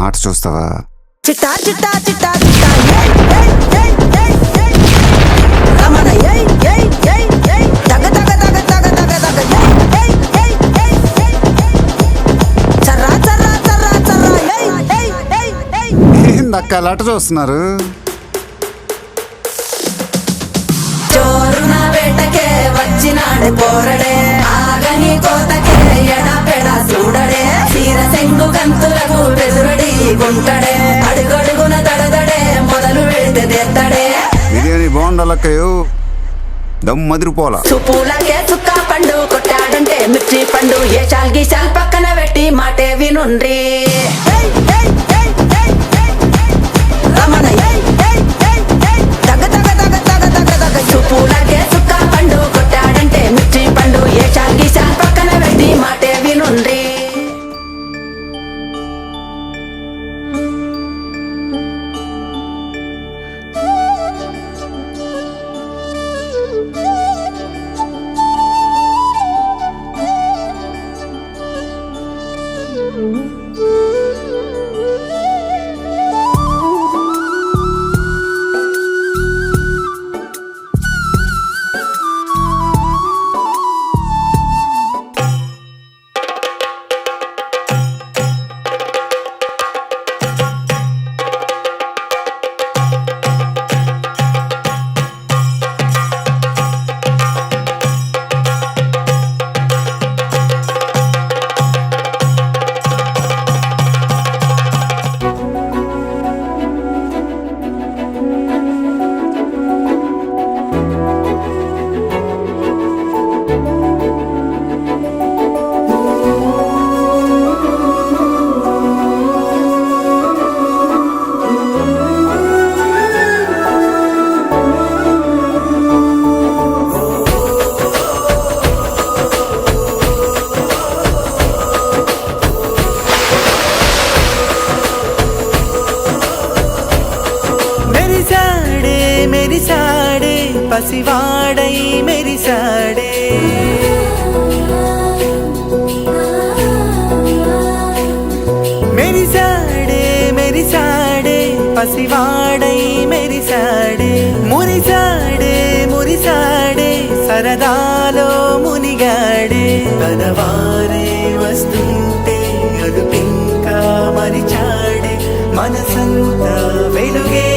ఆట చూస్తావా? చిట్టా చిట్టా చిట్టా చిట్టా రమణ తగ తగ తగ తగ తగ తగ చర్రా చర్రా చర్రా చర్రా ఏందక్క అలా ఆట చూస్తున్నారు? చోరున వేటకే వచ్చినాడు పోరడే ఆగని కోతకే ఎడా పెడా చూడడే తీర సెంగు కంతులకు బెదురడి గుంటడే అడుగడుగున దడదడే మొదలు పెడితే తెత్తడే బిర్యానీ బాగుండాలక్కయ్యో, దమ్ మదిరిపోలా. సుపూలకే చుక్క పండు కొట్టాడంటే మిర్చి పండు ఏ చాల్ గీసాల్ పక్కన పెట్టి మాటే వినుండ్రి రమణ తగ తగ తగ తగ తగ తగ సుపూలకే చుక్క పండు కొట్టాడంటే మిర్చి పండు ఏ చాల్ గీసాల్ పక్కన పెట్టి మాటే వినుండ్రి మెరిసాడే పసివాడై మెరిసాడే మెరిసాడే మెరిసాడే పసివాడై మెరిసాడే మురిసాడే మురిసాడే సరదాలో మునిగాడే తనవారే వస్తుంటే అదుపింకా మరిచాడే మనసంతా వెలుగే